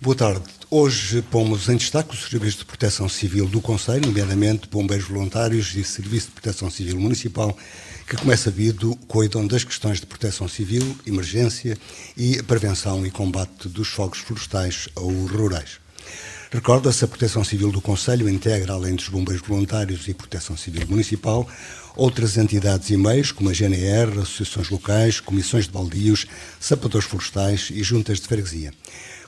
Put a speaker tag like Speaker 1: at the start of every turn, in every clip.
Speaker 1: Boa tarde. Hoje pomos em destaque os serviços de proteção civil do Concelho, nomeadamente bombeiros voluntários e Serviço de Proteção Civil Municipal, que, como é sabido, cuidam das questões de proteção civil, emergência e prevenção e combate dos fogos florestais ou rurais. Recorda-se, a Proteção Civil do Concelho integra, além dos bombeiros voluntários e Proteção Civil Municipal, outras entidades e meios, como a GNR, associações locais, comissões de baldios, sapadores florestais e juntas de freguesia.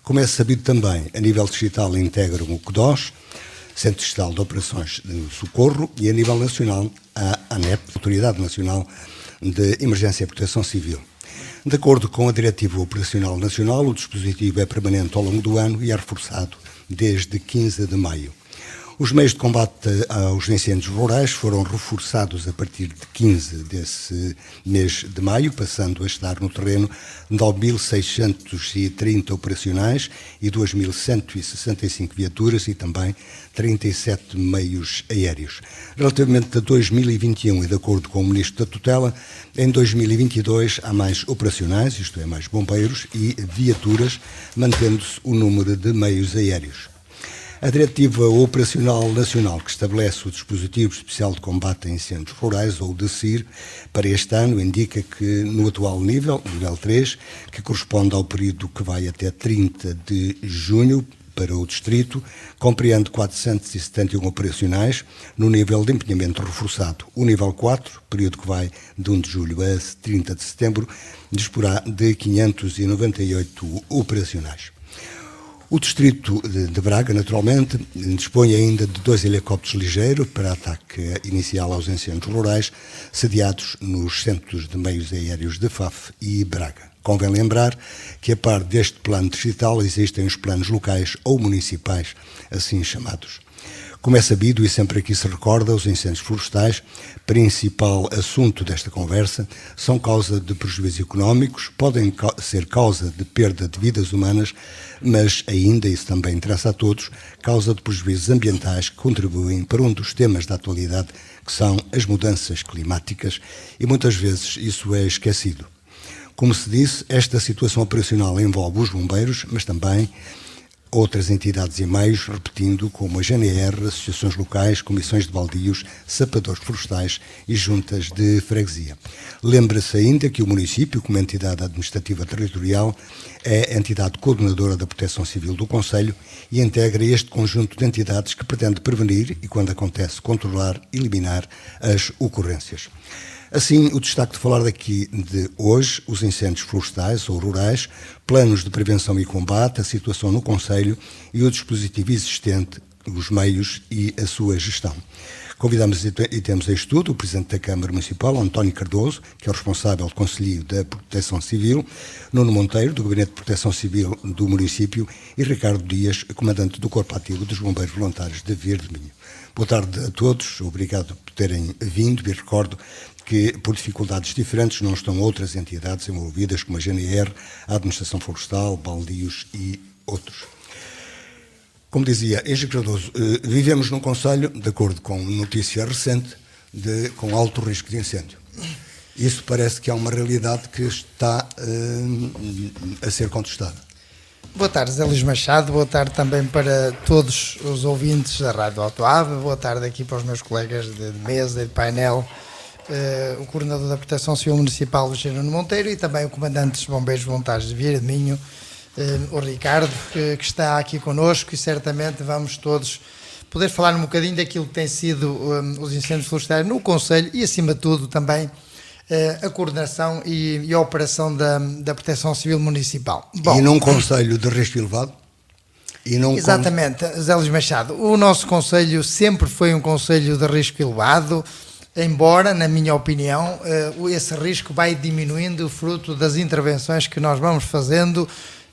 Speaker 1: Como é sabido também, a nível distrital integram o CDOS, Centro Distrital de Operações de Socorro, e a nível nacional a ANEP, Autoridade Nacional de Emergência e Proteção Civil. De acordo com a Diretiva Operacional Nacional, o dispositivo é permanente ao longo do ano e é reforçado desde 15 de maio. Os meios de combate aos incêndios rurais foram reforçados a partir de 15 desse mês de maio, passando a estar no terreno 9.630 operacionais e 2.165 viaturas e também 37 meios aéreos. Relativamente a 2021 e de acordo com o Ministro da Tutela, em 2022 há mais operacionais, isto é, mais bombeiros e viaturas, mantendo-se o número de meios aéreos. A Diretiva Operacional Nacional, que estabelece o Dispositivo Especial de Combate a Incêndios Rurais, ou DECIR, para este ano, indica que no atual nível 3, que corresponde ao período que vai até 30 de junho, para o Distrito, compreende 471 operacionais no nível de empenhamento reforçado. O nível 4, período que vai de 1 de julho a 30 de setembro, disporá de 598 operacionais. O Distrito de Braga, naturalmente, dispõe ainda de 2 helicópteros ligeiros para ataque inicial aos incêndios rurais, sediados nos centros de meios aéreos de Faf e Braga. Convém lembrar que, a par deste plano distrital, existem os planos locais ou municipais, assim chamados. Como é sabido e sempre aqui se recorda, os incêndios florestais, principal assunto desta conversa, são causa de prejuízos económicos, podem ser causa de perda de vidas humanas, mas ainda, isso também interessa a todos, causa de prejuízos ambientais que contribuem para um dos temas da atualidade, que são as mudanças climáticas, e muitas vezes isso é esquecido. Como se disse, esta situação operacional envolve os bombeiros, mas também outras entidades e meios, repetindo, como a GNR, associações locais, comissões de baldios, sapadores florestais e juntas de freguesia. Lembra-se ainda que o município, como entidade administrativa territorial, é a entidade coordenadora da Proteção Civil do Concelho e integra este conjunto de entidades que pretende prevenir e, quando acontece, controlar e eliminar as ocorrências. Assim, o destaque de falar daqui de hoje, os incêndios florestais ou rurais, planos de prevenção e combate, a situação no Concelho e o dispositivo existente, os meios e a sua gestão. Convidamos e temos em estudo o Presidente da Câmara Municipal, António Cardoso, que é o responsável do Conselho da Proteção Civil, Nuno Monteiro, do Gabinete de Proteção Civil do município, e Ricardo Dias, comandante do Corpo Ativo dos Bombeiros Voluntários de Verde Minho. Boa tarde a todos, obrigado por terem vindo e recordo que, por dificuldades diferentes, não estão outras entidades envolvidas, como a GNR, a Administração Florestal, baldios e outros. Como dizia Engenheiro Cardoso, vivemos num concelho, de acordo com notícia recente, com alto risco de incêndio. Isso parece que é uma realidade que está a ser contestada.
Speaker 2: Boa tarde, Zé Luís Machado, boa tarde também para todos os ouvintes da Rádio Autoave, boa tarde aqui para os meus colegas de mesa e de painel, o coordenador da Proteção Civil Municipal, o Nuno Monteiro, e também o comandante dos Bombeiros Voluntários de Vieira de Minho, o Ricardo, que está aqui connosco, e certamente vamos todos poder falar um bocadinho daquilo que tem sido os incêndios florestais no Concelho e, acima de tudo, também a coordenação e a operação da Proteção Civil Municipal.
Speaker 1: Bom, e num Concelho de risco elevado?
Speaker 2: Exatamente, Zé Luís Machado. O nosso Concelho sempre foi um Concelho de risco elevado, embora, na minha opinião, esse risco vai diminuindo fruto das intervenções que nós vamos fazendo,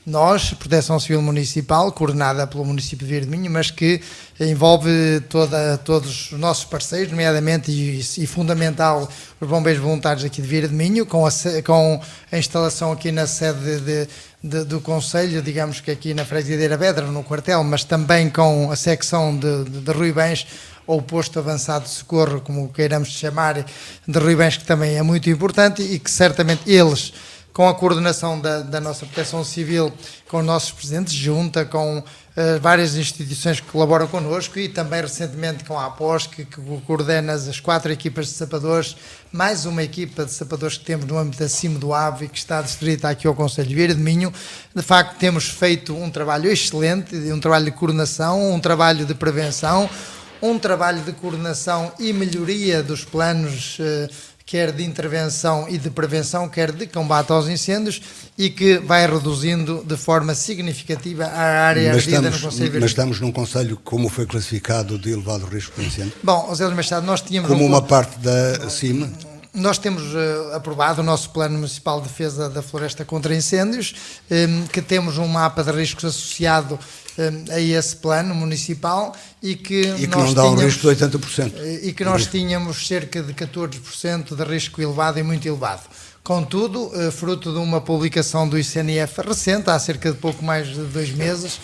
Speaker 2: nós, Proteção Civil Municipal, coordenada pelo município de Vieira de Minho, mas que envolve todos os nossos parceiros, nomeadamente e fundamental os bombeiros voluntários aqui de Vieira de Minho, com a instalação aqui na sede do Concelho, digamos que aqui na Freguesia de Eiravedra, no quartel, mas também com a secção de Ruibães, ou o posto avançado de socorro, como queiramos chamar, de Ruibães, que também é muito importante e que certamente eles com a coordenação da nossa Proteção Civil, com os nossos presidentes de junta, com várias instituições que colaboram connosco e também recentemente com a APOS, que coordena as 4 equipas de sapadores, mais uma equipa de sapadores que temos no âmbito acima do AVE e que está distrita aqui ao Concelho de Vieira de Minho. De facto, temos feito um trabalho excelente, um trabalho de coordenação, um trabalho de prevenção, um trabalho de coordenação e melhoria dos planos, quer de intervenção e de prevenção, quer de combate aos incêndios, e que vai reduzindo de forma significativa a área ardida no Concelho.
Speaker 1: Mas estamos num Concelho como foi classificado de elevado risco de incêndio?
Speaker 2: Bom, José Luís Machado, nós tínhamos...
Speaker 1: Como uma parte da CIMA?
Speaker 2: Nós temos aprovado o nosso Plano Municipal de Defesa da Floresta contra Incêndios, que temos um mapa de riscos associado a esse plano municipal e que
Speaker 1: não dá um risco de 80%.
Speaker 2: E que nós tínhamos cerca de 14% de risco elevado e muito elevado. Contudo, fruto de uma publicação do ICNF recente, há cerca de pouco mais de 2 meses,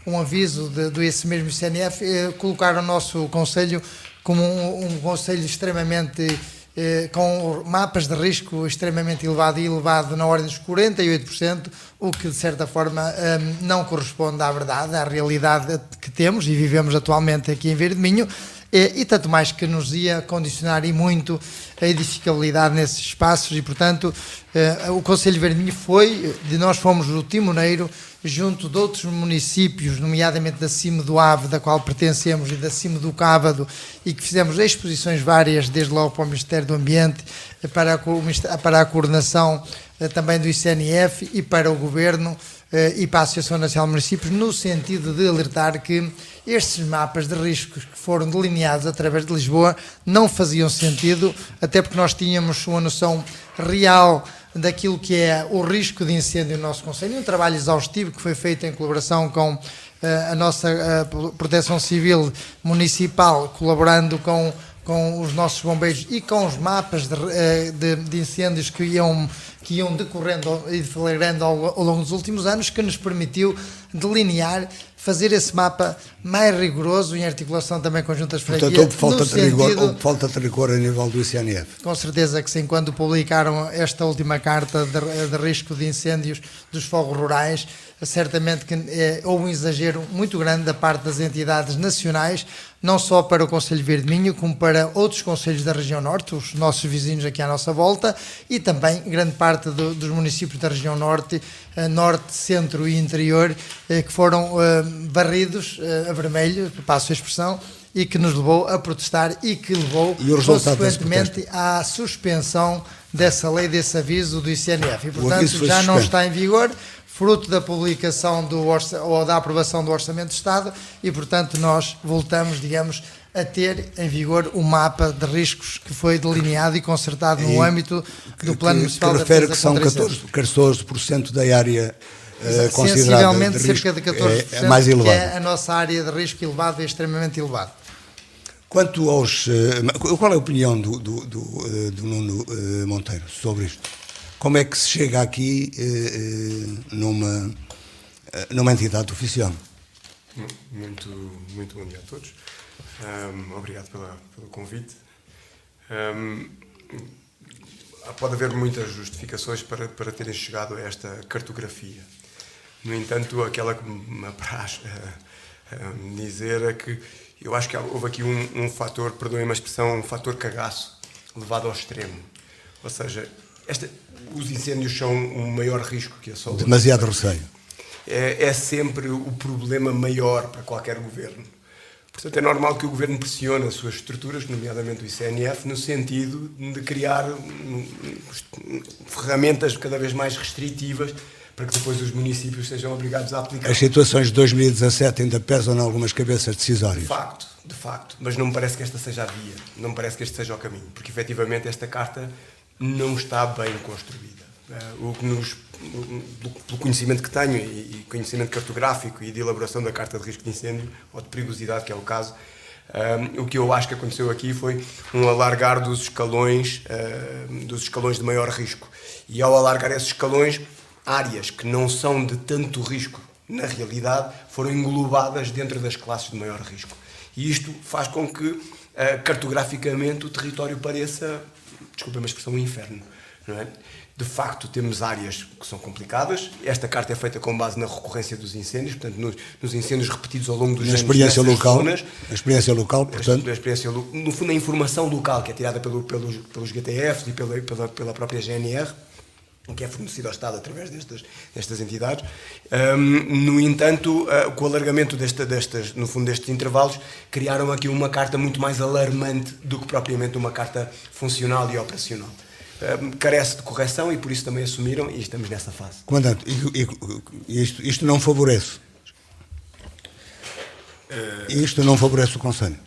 Speaker 2: um aviso desse mesmo ICNF, colocar o nosso Concelho como um Concelho extremamente, com mapas de risco extremamente elevado e elevado na ordem dos 48%, o que de certa forma não corresponde à verdade, à realidade que temos e vivemos atualmente aqui em Vieira de Minho, e tanto mais que nos ia condicionar e muito a edificabilidade nesses espaços e, portanto, o Concelho de Vieira de Minho nós fomos o timoneiro junto de outros municípios, nomeadamente da Cime do Ave, da qual pertencemos, e da Cime do Cávado, e que fizemos exposições várias, desde logo para o Ministério do Ambiente, para a coordenação também do ICNF e para o Governo e para a Associação Nacional de Municípios, no sentido de alertar que estes mapas de riscos que foram delineados através de Lisboa não faziam sentido, até porque nós tínhamos uma noção real daquilo que é o risco de incêndio no nosso Concelho, um trabalho exaustivo que foi feito em colaboração com a nossa Proteção Civil Municipal, colaborando com os nossos bombeiros e com os mapas de incêndios que iam decorrendo e deflagrando ao longo dos últimos anos, que nos permitiu delinear, fazer esse mapa mais rigoroso, em articulação também com as juntas de freguesia.
Speaker 1: Portanto, houve falta de rigor a nível do ICNF.
Speaker 2: Com certeza que sim, quando publicaram esta última carta de risco de incêndios dos fogos rurais, certamente que houve um exagero muito grande da parte das entidades nacionais, não só para o Concelho de Vieira de Minho, como para outros concelhos da região norte, os nossos vizinhos aqui à nossa volta, e também grande parte dos municípios da região norte, centro e interior, que foram varridos a vermelho, passo a expressão, e que nos levou a protestar e que levou, consequentemente, à suspensão dessa lei, desse aviso do ICNF. E, portanto, já não está em vigor, fruto da publicação ou da aprovação do Orçamento de Estado, e, portanto, nós voltamos, digamos, a ter em vigor o mapa de riscos que foi delineado e concertado no âmbito do Plano Municipal de Defesa contra Incêndios.
Speaker 1: Que são 14% da área considerada
Speaker 2: sensivelmente
Speaker 1: de risco,
Speaker 2: cerca de 14%,
Speaker 1: é mais elevado.
Speaker 2: que é a nossa área de risco elevado e extremamente elevado.
Speaker 1: Quanto aos... qual é a opinião do Nuno Monteiro sobre isto? Como é que se chega aqui numa entidade oficial?
Speaker 3: Muito bom dia a todos. Obrigado pelo convite. Pode haver muitas justificações para terem chegado a esta cartografia. No entanto, aquela que me apraz dizer é que eu acho que houve aqui um fator, perdoem-me a expressão, um fator cagaço levado ao extremo. Ou seja, os incêndios são um maior risco que a saúde.
Speaker 1: Demasiado receio.
Speaker 3: É sempre o problema maior para qualquer governo. Portanto, é normal que o governo pressione as suas estruturas, nomeadamente o ICNF, no sentido de criar ferramentas cada vez mais restritivas para que depois os municípios sejam obrigados a aplicar.
Speaker 1: As situações de 2017 ainda pesam em algumas cabeças decisórias.
Speaker 3: De facto, mas não me parece que esta seja a via, não me parece que este seja o caminho, porque efetivamente esta carta não está bem construída. Pelo conhecimento que tenho e conhecimento cartográfico e de elaboração da carta de risco de incêndio ou de perigosidade, que é o caso, o que eu acho que aconteceu aqui foi um alargar dos escalões de maior risco, e ao alargar esses escalões, áreas que não são de tanto risco na realidade foram englobadas dentro das classes de maior risco, e isto faz com que cartograficamente o território pareça, desculpem a expressão, um inferno. não é? De facto, temos áreas que são complicadas. Esta carta é feita com base na recorrência dos incêndios, portanto, nos incêndios repetidos ao longo dos anos.
Speaker 1: Experiência local,
Speaker 3: zonas,
Speaker 1: a experiência local, portanto.
Speaker 3: No fundo, a informação local, que é tirada pelos GTFs e pela própria GNR, que é fornecida ao Estado através destas entidades. No entanto, com o alargamento no fundo, destes intervalos, criaram aqui uma carta muito mais alarmante do que propriamente uma carta funcional e operacional. Carece de correção e por isso também assumiram e estamos nessa fase.
Speaker 1: Comandante, isto não favorece? Isto não favorece o Conselho?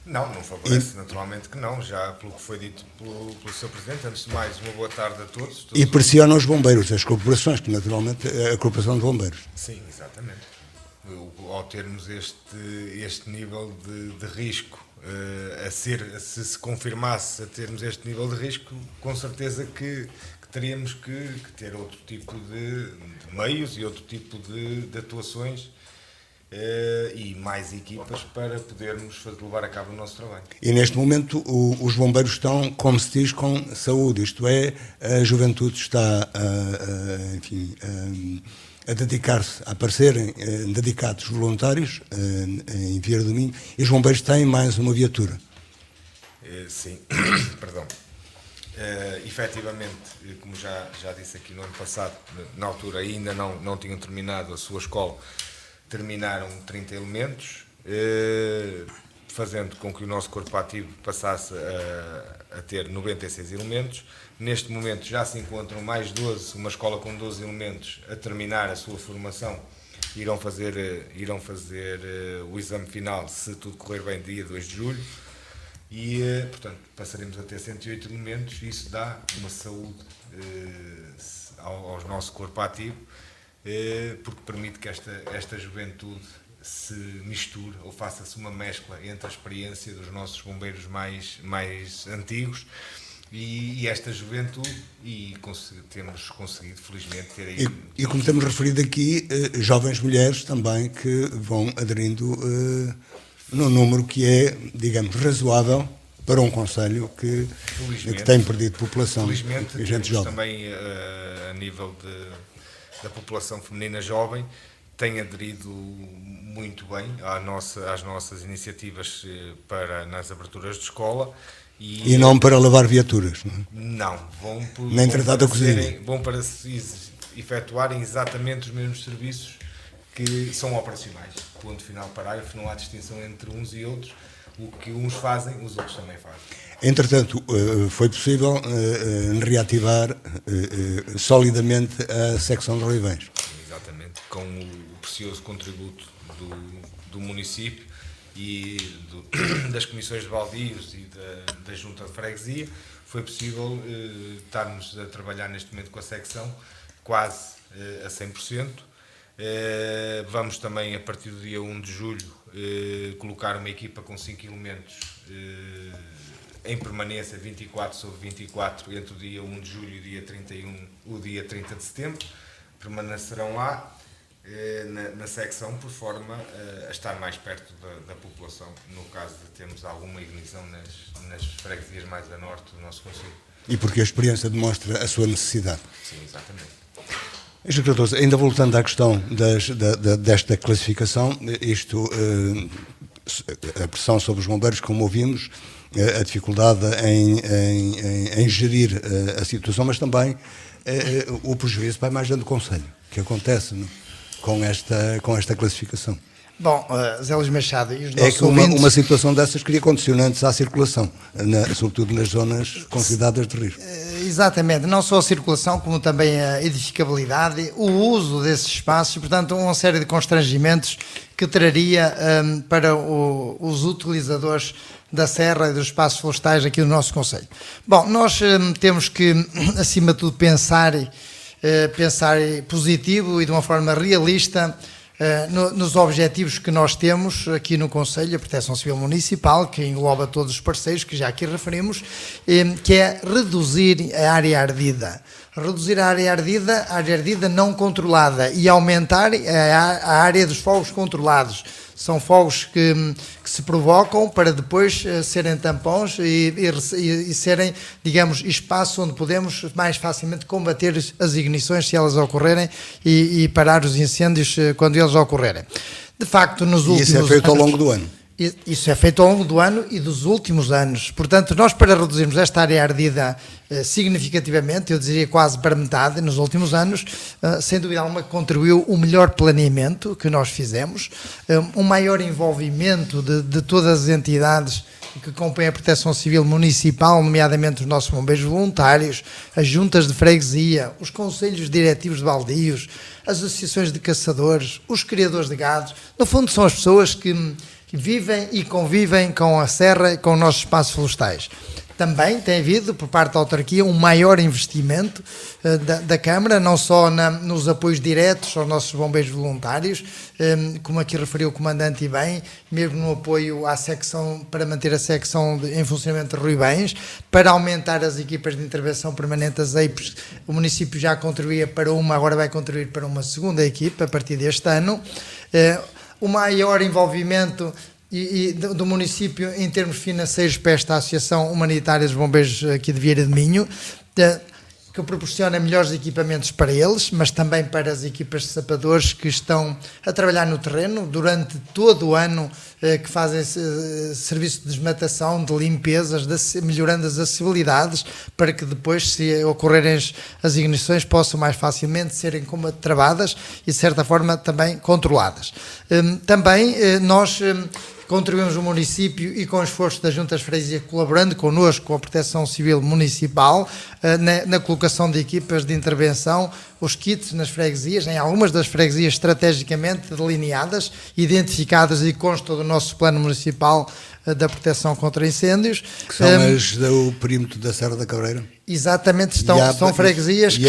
Speaker 4: Não favorece, naturalmente que não, já pelo que foi dito pelo Sr. Presidente. Antes de mais, uma boa tarde a todos.
Speaker 1: E pressiona os bombeiros, as corporações, que naturalmente é a Corporação de Bombeiros.
Speaker 4: Sim, exatamente. Ao termos este nível de risco, se confirmasse a termos este nível de risco, com certeza que teríamos que ter outro tipo de meios e outro tipo de atuações e mais equipas para podermos levar a cabo o nosso trabalho.
Speaker 1: E neste momento os bombeiros estão, como se diz, com saúde, isto é, a juventude está a dedicar-se, a aparecerem dedicados voluntários em Vieira do Minho, e os bombeiros têm mais uma viatura.
Speaker 4: Sim, perdão. Efetivamente, como já disse aqui no ano passado, na altura ainda não tinham terminado a sua escola, terminaram 30 elementos, fazendo com que o nosso corpo ativo passasse a ter 96 elementos. Neste momento já se encontram mais 12, uma escola com 12 elementos a terminar a sua formação. Irão fazer o exame final, se tudo correr bem, dia 2 de julho. E, portanto, passaremos a ter 108 elementos e isso dá uma saúde ao nosso corpo ativo, porque permite que esta juventude se misture ou faça-se uma mescla entre a experiência dos nossos bombeiros mais antigos e esta juventude, e temos conseguido, felizmente, ter aí...
Speaker 1: E como temos referido aqui, jovens mulheres também que vão aderindo num número que é, digamos, razoável para um concelho que tem perdido população.
Speaker 4: Felizmente,
Speaker 1: gente jovem.
Speaker 4: Também a nível da população feminina jovem, tem aderido muito bem às nossas iniciativas nas aberturas de escola.
Speaker 1: E não para lavar viaturas?
Speaker 4: Não,
Speaker 1: nem tratar da cozinha.
Speaker 4: Vão para efetuarem exatamente os mesmos serviços que são operacionais. Ponto final, parágrafo, não há distinção entre uns e outros. O que uns fazem, os outros também fazem.
Speaker 1: Entretanto, foi possível reativar solidamente a secção de Olivães.
Speaker 4: Exatamente, com o precioso contributo do município e das comissões de baldios e da junta de freguesia, foi possível estarmos a trabalhar neste momento com a secção quase a 100%. Vamos também, a partir do dia 1 de julho, colocar uma equipa com 5 elementos em permanência 24/24 entre o dia 1 de julho e o dia 30 de setembro. Permanecerão lá na secção por forma a estar mais perto da população, no caso de termos alguma ignição nas freguesias mais a norte do nosso concelho.
Speaker 1: E porque a experiência demonstra a sua necessidade.
Speaker 4: Sim, exatamente.
Speaker 1: Sr. Cardoso, ainda voltando à questão desta classificação, a pressão sobre os bombeiros, como ouvimos, a dificuldade em gerir a situação, mas também o prejuízo vai mais dentro do Conselho, que acontece com esta classificação.
Speaker 2: Bom, Zé Luís Machado e os nossos
Speaker 1: é que
Speaker 2: ouvintes...
Speaker 1: uma situação dessas cria condicionantes à circulação, sobretudo nas zonas consideradas de risco.
Speaker 2: Exatamente, não só a circulação, como também a edificabilidade, o uso desses espaços, portanto, uma série de constrangimentos que traria para os utilizadores da serra e dos espaços florestais aqui no nosso concelho. Bom, nós temos que, acima de tudo, pensar positivo e de uma forma realista nos objetivos que nós temos aqui no Conselho, a Proteção Civil Municipal, que engloba todos os parceiros que já aqui referimos, que é reduzir a área ardida. Reduzir a área ardida não controlada e aumentar a área dos fogos controlados. São fogos que se provocam para depois serem tampões e serem, digamos, espaço onde podemos mais facilmente combater as ignições se elas ocorrerem e parar os incêndios quando eles ocorrerem. De facto, nos últimos
Speaker 1: anos... E isso é feito ao longo do ano?
Speaker 2: Isso é feito ao longo do ano e dos últimos anos. Portanto, nós para reduzirmos esta área ardida significativamente, eu diria quase para metade, nos últimos anos, sem dúvida alguma contribuiu o melhor planeamento que nós fizemos, um maior envolvimento de todas as entidades que compõem a Proteção Civil Municipal, nomeadamente os nossos bombeiros voluntários, as juntas de freguesia, os conselhos diretivos de baldios, as associações de caçadores, os criadores de gado. No fundo, são as pessoas que vivem e convivem com a serra e com os nossos espaços florestais. Também tem havido, por parte da autarquia, um maior investimento da Câmara, não só nos apoios diretos aos nossos bombeiros voluntários, como aqui referiu o Comandante e bem, mesmo no apoio à secção, para manter a secção em funcionamento de Ruibães, para aumentar as equipas de intervenção permanente, as EIPs. O município já contribuía para uma, agora vai contribuir para uma segunda equipa a partir deste ano. O maior envolvimento do município em termos financeiros para esta Associação Humanitária dos Bombeiros aqui de Vieira de Minho, que proporciona melhores equipamentos para eles, mas também para as equipas de sapadores que estão a trabalhar no terreno durante todo o ano, que fazem serviço de desmatação, de limpezas, melhorando as acessibilidades para que depois, se ocorrerem as ignições, possam mais facilmente serem travadas e, de certa forma, também controladas. Também nós contribuímos o município e com o esforço da Junta de Freguesia, colaborando connosco com a Proteção Civil Municipal, na colocação de equipas de intervenção, os kits nas freguesias, em algumas das freguesias estrategicamente delineadas, identificadas e constam do nosso plano municipal da proteção contra incêndios.
Speaker 1: Que são as do perímetro da Serra da Cabreira?
Speaker 2: Exatamente, são freguesias que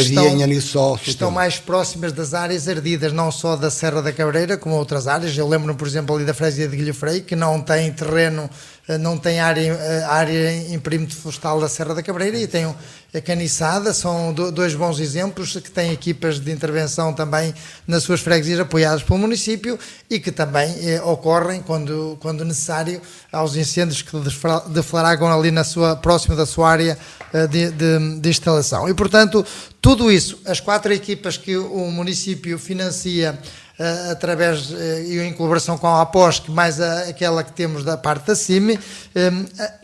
Speaker 2: estão mais próximas das áreas ardidas, não só da Serra da Cabreira, como outras áreas. Eu lembro-me, por exemplo, ali da freguesia de Guilhofrei, que não tem terreno, não tem área em perímetro florestal da Serra da Cabreira, e tem a Caniçada. São dois bons exemplos que têm equipas de intervenção também nas suas freguesias apoiadas pelo município e que também ocorrem quando necessário aos incêndios que deflagragam ali próximo da sua área de instalação. E, portanto, tudo isso, as 4 equipas que o município financia através e em colaboração com a APOSC, mais aquela que temos da parte da CIMI,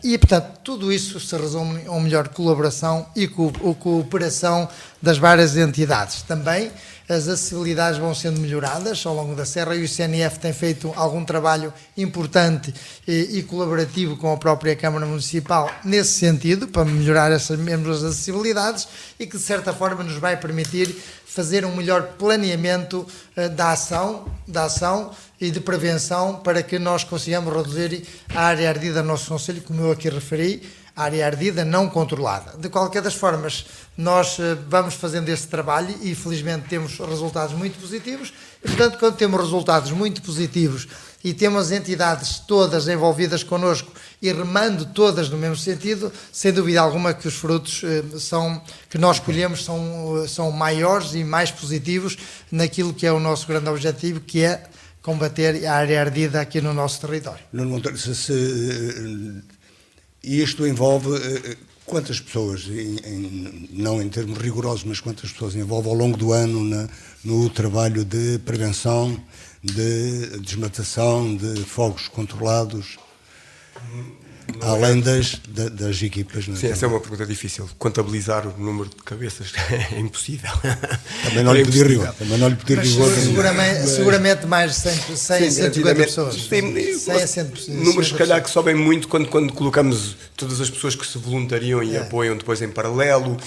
Speaker 2: e, portanto, tudo isso se resume a uma melhor colaboração e cooperação das várias entidades. Também as acessibilidades vão sendo melhoradas ao longo da Serra e o CNF tem feito algum trabalho importante e colaborativo com a própria Câmara Municipal nesse sentido, para melhorar essas mesmas acessibilidades e que, de certa forma, nos vai permitir fazer um melhor planeamento da ação e de prevenção para que nós consigamos reduzir a área ardida do nosso concelho, como eu aqui referi, a área ardida não controlada. De qualquer das formas, nós vamos fazendo esse trabalho e, felizmente, temos resultados muito positivos. E, portanto, quando temos resultados muito positivos e temos as entidades todas envolvidas connosco e remando todas no mesmo sentido, sem dúvida alguma que os frutos que nós colhemos são maiores e mais positivos naquilo que é o nosso grande objetivo, que é combater a área ardida aqui no nosso território.
Speaker 1: Nuno Monteiro, e isto envolve quantas pessoas, não em termos rigorosos, mas quantas pessoas envolve ao longo do ano no trabalho de prevenção, de desmatação, de fogos controlados, além das equipas?
Speaker 3: Sim, essa é uma pergunta difícil. Contabilizar o número de cabeças é impossível.
Speaker 1: Também não lhe pedi rigor.
Speaker 2: Seguramente mais de 100 a 150 pessoas.
Speaker 3: Sim, 100 a 100 pessoas. Números, se calhar, que sobem muito quando colocamos todas as pessoas que se voluntariam e apoiam depois em paralelo,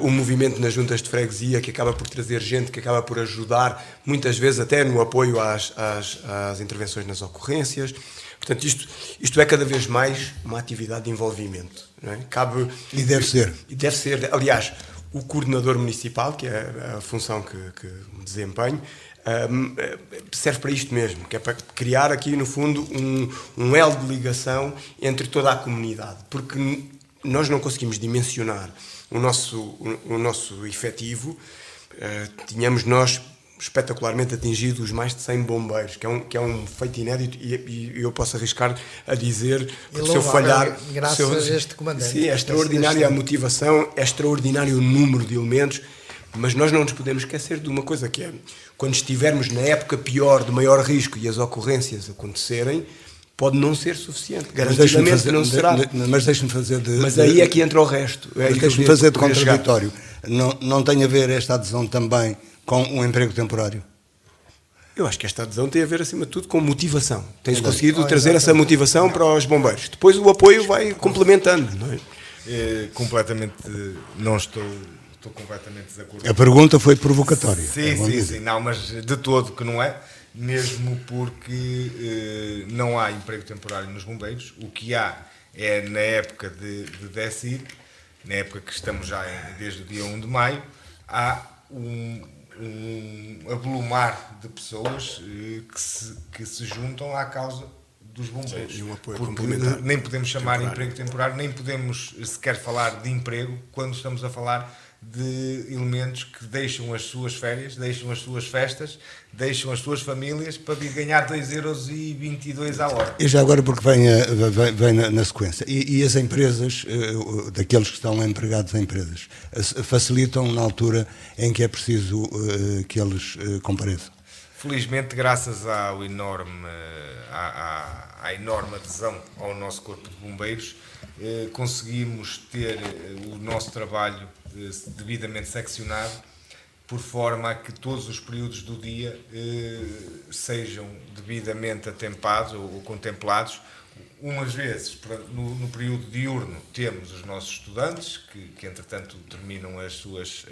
Speaker 3: o movimento nas juntas de freguesia, que acaba por trazer gente, que acaba por ajudar, muitas vezes até no apoio às intervenções nas ocorrências. Portanto, isto é cada vez mais uma atividade de envolvimento. Não é?
Speaker 1: E deve ser.
Speaker 3: E deve ser. Aliás, o coordenador municipal, que é a função que desempenho, serve para isto mesmo, que é para criar aqui, no fundo, um elo de ligação entre toda a comunidade, porque nós não conseguimos dimensionar o nosso efetivo. Tínhamos nós espetacularmente atingido os mais de 100 bombeiros, que é um feito inédito, e eu posso arriscar a dizer, porque se eu falhar...
Speaker 2: Graças a este comandante.
Speaker 3: Sim, é extraordinária a motivação, é extraordinário o número de elementos, mas nós não nos podemos esquecer de uma coisa, que é, quando estivermos na época pior, de maior risco, e as ocorrências acontecerem, pode não ser suficiente, garantidamente não será.
Speaker 1: Mas deixe-me fazer
Speaker 3: Mas aí é que entra o resto.
Speaker 1: Deixe-me fazer de contraditório. Não tem a ver esta adesão também com um emprego temporário?
Speaker 3: Eu acho que esta adesão tem a ver, acima de tudo, com motivação. Tens conseguido trazer essa motivação para os bombeiros. Depois o apoio vai complementando, não é?
Speaker 4: Completamente, não estou completamente de acordo.
Speaker 1: A pergunta foi provocatória.
Speaker 4: Sim, não, mas de todo que não é, mesmo porque não há emprego temporário nos bombeiros. O que há é, na época de DECID, na época que estamos já desde o dia 1 de maio, há um avolumar de pessoas que se juntam à causa dos bombeiros.
Speaker 3: Sim, um apoio
Speaker 4: porque
Speaker 3: complementar.
Speaker 4: nem podemos chamar emprego temporário, nem podemos sequer falar de emprego quando estamos a falar de elementos que deixam as suas férias, deixam as suas festas, deixam as suas famílias para vir ganhar 2,22€ à hora.
Speaker 1: E já agora, porque vem na sequência, e as empresas, daqueles que estão empregados em empresas, facilitam na altura em que é preciso que eles compareçam?
Speaker 4: Felizmente, graças à enorme adesão ao nosso corpo de bombeiros, conseguimos ter o nosso trabalho devidamente seccionado, por forma a que todos os períodos do dia sejam devidamente atempados ou contemplados. Umas vezes, no período diurno, temos os nossos estudantes, que entretanto terminam as suas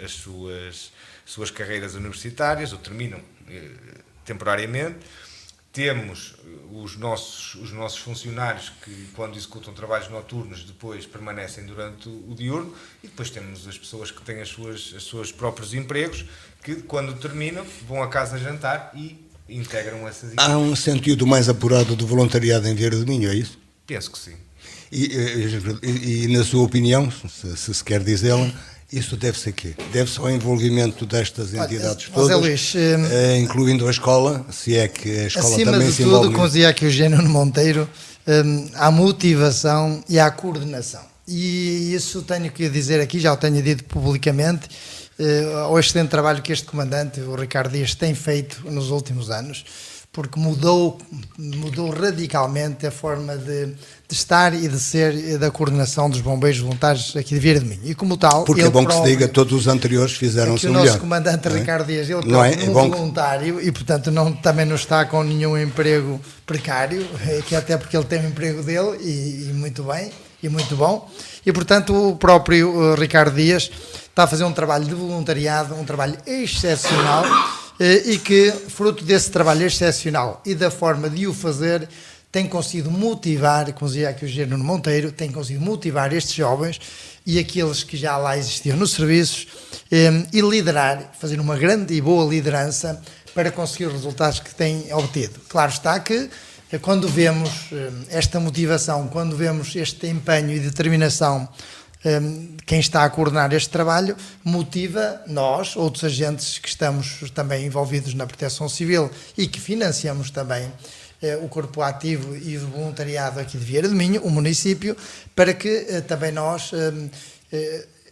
Speaker 4: carreiras universitárias, ou terminam temporariamente. Temos os nossos funcionários que, quando executam trabalhos noturnos, depois permanecem durante o diurno, e depois temos as pessoas que têm os seus próprios empregos, que, quando terminam, vão a casa jantar e integram essas equipes.
Speaker 1: Há um sentido mais apurado do voluntariado em Vieira do Minho, é isso?
Speaker 4: Penso que sim.
Speaker 1: E na sua opinião, se quer dizê-la, isso deve-se a quê? Deve-se ao envolvimento destas entidades todas,
Speaker 2: Luís,
Speaker 1: incluindo a escola, se é que a escola
Speaker 2: acima
Speaker 1: também
Speaker 2: de
Speaker 1: se
Speaker 2: tudo,
Speaker 1: envolve.
Speaker 2: como dizia aqui o Eugênio Monteiro, há motivação e há coordenação. E isso tenho que dizer aqui, já o tenho dito publicamente, ao excelente trabalho que este comandante, o Ricardo Dias, tem feito nos últimos anos, porque mudou radicalmente a forma de estar e de ser da coordenação dos bombeiros voluntários aqui de Vieira de Minho. E como tal,
Speaker 1: porque é bom que se diga, todos os anteriores fizeram semelhante.
Speaker 2: O nosso comandante Ricardo Dias, ele
Speaker 1: é
Speaker 2: voluntário e, portanto, também não está com nenhum emprego precário, que até porque ele tem o emprego dele e muito bem, e muito bom. E, portanto, o próprio Ricardo Dias está a fazer um trabalho de voluntariado, um trabalho excepcional, e que, fruto desse trabalho excepcional e da forma de o fazer, tem conseguido motivar, como dizia aqui o Eugênio Monteiro, tem conseguido motivar estes jovens e aqueles que já lá existiam nos serviços e liderar, fazer uma grande e boa liderança para conseguir os resultados que têm obtido. Claro está que quando vemos esta motivação, quando vemos este empenho e determinação, quem está a coordenar este trabalho motiva nós, outros agentes que estamos também envolvidos na proteção civil e que financiamos também o corpo ativo e o voluntariado aqui de Vieira de Minho, o município, para que também nós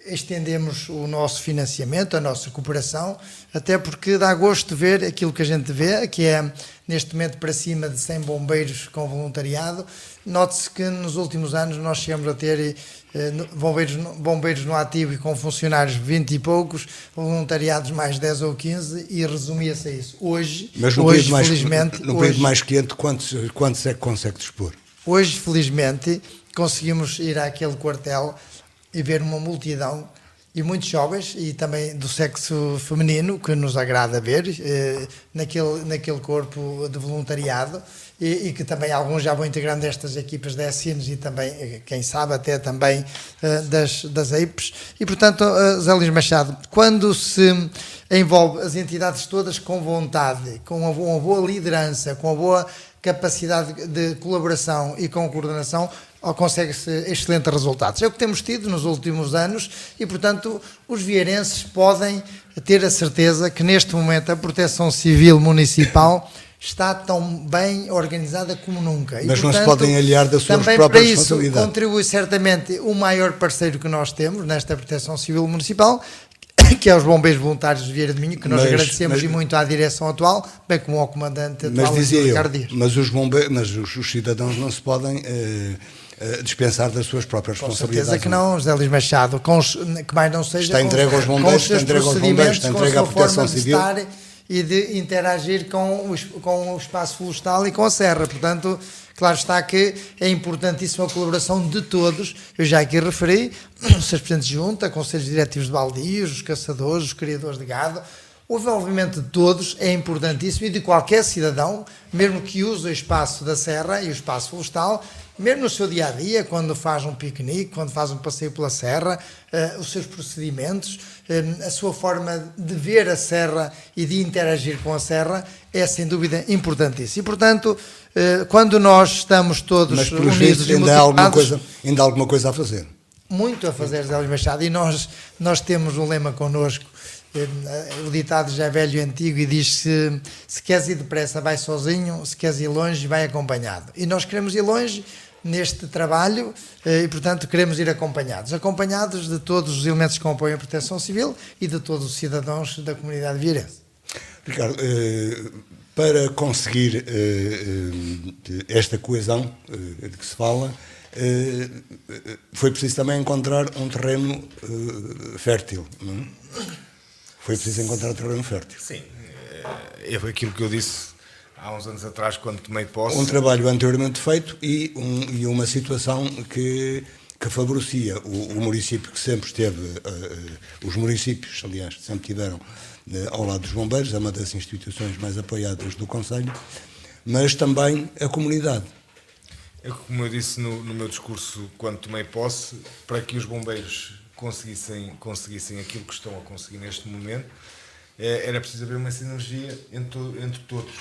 Speaker 2: estendemos o nosso financiamento, a nossa cooperação, até porque dá gosto de ver aquilo que a gente vê, que é neste momento para cima de 100 bombeiros com voluntariado. Note-se que nos últimos anos nós chegamos a ter bombeiros no ativo e com funcionários 20 e poucos, voluntariados mais 10 ou 15, e resumia-se a isso. Hoje, felizmente...
Speaker 1: No período mais quente, quantos é que consegue dispor?
Speaker 2: Hoje, felizmente, conseguimos ir àquele quartel e ver uma multidão e muitos jovens, e também do sexo feminino, que nos agrada ver, naquele corpo de voluntariado, e que também alguns já vão integrando estas equipas da SINES e também, quem sabe, até também das EIPs. E, portanto, Zé Luís Machado, quando se envolve as entidades todas com vontade, com uma boa liderança, com uma boa capacidade de colaboração e com coordenação, consegue-se excelentes resultados. É o que temos tido nos últimos anos e, portanto, os vieirenses podem ter a certeza que, neste momento, a Proteção Civil Municipal está tão bem organizada como nunca.
Speaker 1: Mas
Speaker 2: e,
Speaker 1: não
Speaker 2: portanto,
Speaker 1: se podem aliar das suas
Speaker 2: também
Speaker 1: próprias
Speaker 2: para isso
Speaker 1: responsabilidades.
Speaker 2: contribui certamente o maior parceiro que nós temos nesta Proteção Civil Municipal, que é os Bombeiros Voluntários de Vieira de Minho, que nós agradecemos e muito à direção atual, bem como ao comandante atual,
Speaker 1: mas dizia
Speaker 2: Ricardo Dias.
Speaker 1: mas os cidadãos não se podem dispensar das suas próprias
Speaker 2: Com
Speaker 1: responsabilidades.
Speaker 2: certeza que não, José Luís Machado, que mais não seja
Speaker 1: Está entregue aos bombeiros, está entregue aos bombeiros, está entregue à Proteção Civil.
Speaker 2: E de interagir com o espaço florestal e com a serra. Portanto, claro está que é importantíssima a colaboração de todos. Eu já aqui referi, os seus presidentes de junta, conselhos diretivos de baldios, os caçadores, os criadores de gado. O envolvimento de todos é importantíssimo e de qualquer cidadão, mesmo que use o espaço da serra e o espaço florestal, mesmo no seu dia-a-dia, quando faz um piquenique, quando faz um passeio pela serra, os seus procedimentos, a sua forma de ver a serra e de interagir com a serra é, sem dúvida, importantíssimo. E, portanto, quando nós estamos todos
Speaker 1: Mas, pelos
Speaker 2: unidos
Speaker 1: vistos,
Speaker 2: e
Speaker 1: ainda há
Speaker 2: motivados...
Speaker 1: ainda há alguma coisa a fazer.
Speaker 2: Muito a fazer, José Luís Machado, e nós temos um lema connosco. O ditado já é velho e antigo e diz se queres ir depressa vai sozinho, se queres ir longe vai acompanhado. E nós queremos ir longe neste trabalho e, portanto, queremos ir acompanhados de todos os elementos que compõem a Proteção Civil e de todos os cidadãos da comunidade vieirense.
Speaker 1: Ricardo, para conseguir esta coesão de que se fala, foi preciso também encontrar um terreno fértil, não é? Foi preciso encontrar um terreno fértil.
Speaker 4: Sim, é aquilo que eu disse há uns anos atrás, quando tomei posse.
Speaker 1: Um trabalho anteriormente feito e uma situação que favorecia o município, que sempre esteve, os municípios, aliás, sempre tiveram ao lado dos bombeiros, é uma das instituições mais apoiadas do Conselho, mas também a comunidade.
Speaker 4: Como eu disse no meu discurso quando tomei posse, para que os bombeiros conseguissem aquilo que estão a conseguir neste momento, era preciso haver uma sinergia entre todos,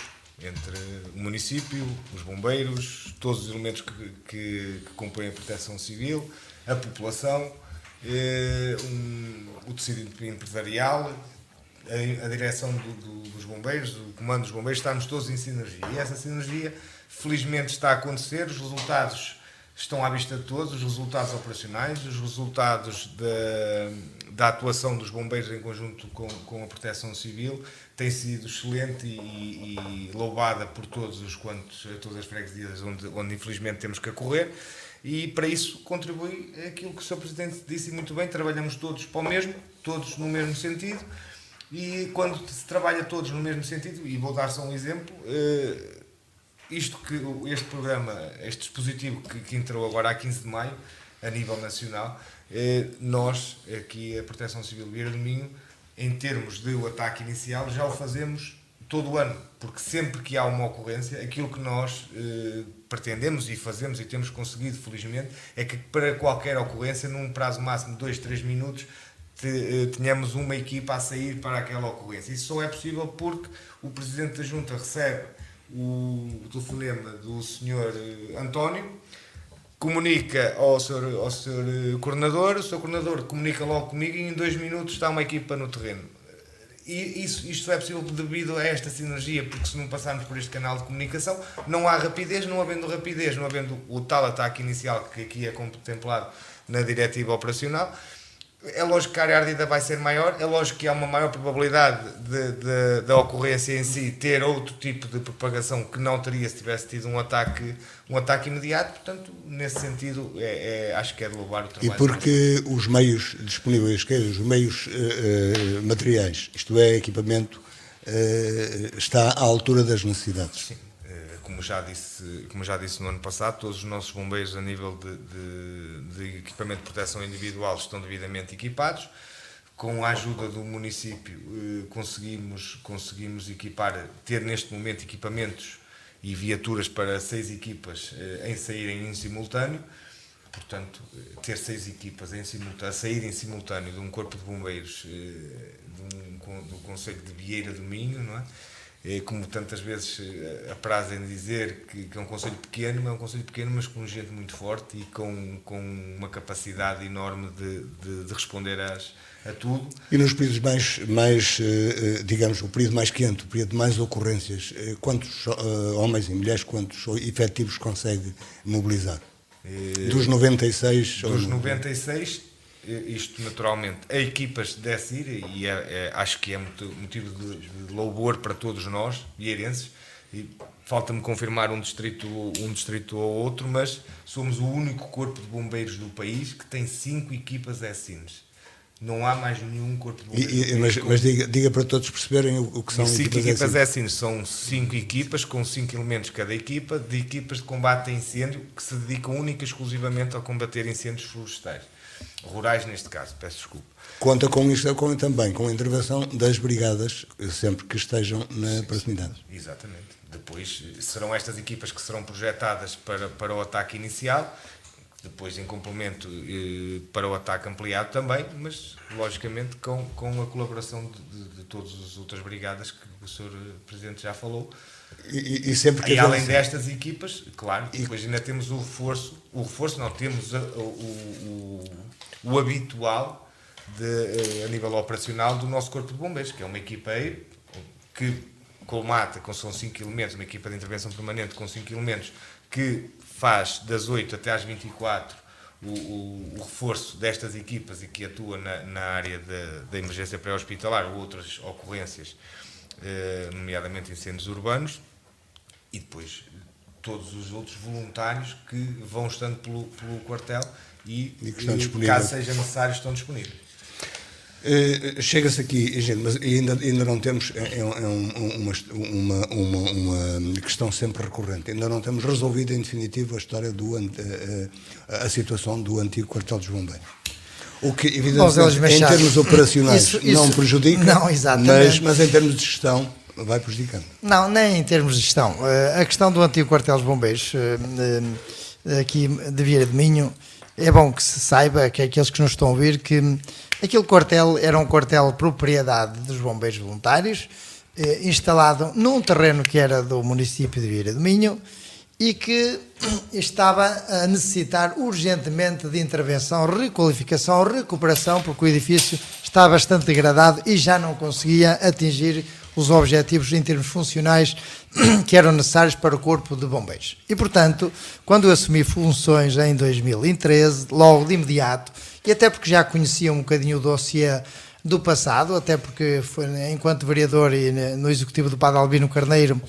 Speaker 4: entre o município, os bombeiros, todos os elementos que compõem a Proteção Civil, a população, o tecido empresarial, a direção dos bombeiros, o comando dos bombeiros, estamos todos em sinergia. E essa sinergia, felizmente, está a acontecer, os resultados estão à vista de todos, os resultados operacionais, os resultados da atuação dos bombeiros em conjunto com a Proteção Civil tem sido excelente e louvada por todas as freguesias onde infelizmente temos que acorrer, e para isso contribui aquilo que o Sr. Presidente disse muito bem: trabalhamos todos para o mesmo, todos no mesmo sentido, e quando se trabalha todos no mesmo sentido, e vou dar só um exemplo, este programa, este dispositivo que entrou agora a 15 de maio, a nível nacional, nós, aqui a Proteção Civil de Vieira de Minho, em termos de o ataque inicial, já o fazemos todo o ano, porque sempre que há uma ocorrência, aquilo que nós pretendemos e fazemos e temos conseguido, felizmente, é que para qualquer ocorrência, num prazo máximo de 2-3 minutos, tenhamos uma equipa a sair para aquela ocorrência. Isso só é possível porque o Presidente da Junta recebe o telefonema do Sr. António, comunica ao Sr. Coordenador, o Sr. Coordenador comunica logo comigo e em 2 minutos está uma equipa no terreno. E isto é possível devido a esta sinergia, porque se não passarmos por este canal de comunicação, não há rapidez, não havendo o tal ataque inicial que aqui é contemplado na diretiva operacional. É lógico que a área ardida vai ser maior, é lógico que há uma maior probabilidade da ocorrência em si ter outro tipo de propagação que não teria se tivesse tido um ataque imediato. Portanto, nesse sentido, acho que é de louvar o trabalho.
Speaker 1: E porque os meios disponíveis, os meios materiais, isto é, equipamento, está à altura das necessidades.
Speaker 4: Sim. Como já disse no ano passado, todos os nossos bombeiros a nível de equipamento de proteção individual estão devidamente equipados. com a ajuda do município, conseguimos ter neste momento equipamentos e viaturas para 6 equipas em saírem em simultâneo. Portanto, ter 6 equipas a sair em simultâneo de um corpo de bombeiros do concelho de Vieira do Minho, não é? Como tantas vezes aprazem dizer que é um concelho pequeno, é um concelho pequeno, mas com gente muito forte e com uma capacidade enorme de responder a tudo.
Speaker 1: E nos períodos digamos, o período mais quente, o período de mais ocorrências, quantos homens e mulheres, quantos efetivos consegue mobilizar? Dos 96?
Speaker 4: Dos 96, isto naturalmente, a equipas de DECIR, e acho que é motivo de louvor para todos nós, vieirenses, e falta-me confirmar um distrito ou outro, mas somos o único corpo de bombeiros do país que tem 5 equipas DECINs. Não há mais nenhum corpo de bombeiros.
Speaker 1: Mas diga para todos perceberem o que são
Speaker 4: 5 equipas
Speaker 1: DECINs.
Speaker 4: São 5 equipas, com 5 elementos cada equipa, de equipas de combate a incêndio, que se dedicam única e exclusivamente a combater incêndios florestais. Rurais, neste caso, peço desculpa.
Speaker 1: Conta com isto também, com a intervenção das brigadas, sempre que estejam na proximidade.
Speaker 4: Exatamente. Depois serão estas equipas que serão projetadas para o ataque inicial, depois em complemento para o ataque ampliado também, mas logicamente com a colaboração de todas as outras brigadas que o Sr. Presidente já falou.
Speaker 1: E sempre que
Speaker 4: além destas equipas, claro, depois ainda temos temos o habitual a nível operacional do nosso Corpo de Bombeiros, que é uma equipa que colmata, são 5 elementos, uma equipa de intervenção permanente com 5 elementos, que faz das 8 até às 24 o reforço destas equipas e que atua na área da emergência pré-hospitalar ou outras ocorrências, nomeadamente incêndios urbanos, e depois todos os outros voluntários que vão estando pelo quartel e caso seja necessário, estão disponíveis.
Speaker 1: Chega-se aqui, gente, mas ainda não temos, uma questão sempre recorrente, ainda não temos resolvido em definitivo a história a situação do antigo quartel dos bombeiros. O que, evidentemente, em termos operacionais não prejudica,
Speaker 2: não,
Speaker 1: mas em termos de gestão vai prejudicando.
Speaker 2: Não, nem em termos de gestão. A questão do antigo quartel dos bombeiros, aqui de Vieira de Minho, é bom que se saiba, que aqueles que nos estão a ouvir, que aquele quartel era um quartel propriedade dos bombeiros voluntários, instalado num terreno que era do município de Vieira de Minho e que estava a necessitar urgentemente de intervenção, requalificação, recuperação, porque o edifício está bastante degradado e já não conseguia atingir os objetivos em termos funcionais que eram necessários para o Corpo de Bombeiros. E, portanto, quando eu assumi funções em 2013, logo de imediato, e até porque já conhecia um bocadinho o dossiê do passado, até porque foi, enquanto vereador e no executivo do Padre Albino Carneiro,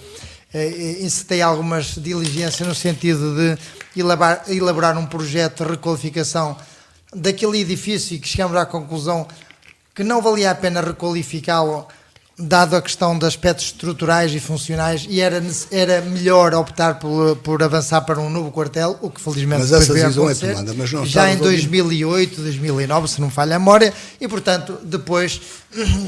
Speaker 2: incitei algumas diligências no sentido de elaborar um projeto de requalificação daquele edifício, e que chegamos à conclusão que não valia a pena requalificá-lo, dado a questão de aspectos estruturais e funcionais, e era melhor optar por avançar para um novo quartel, o que felizmente
Speaker 1: mas essa decisão é tomada, mas não
Speaker 2: já em 2008, 2009, se não falha a memória, e portanto depois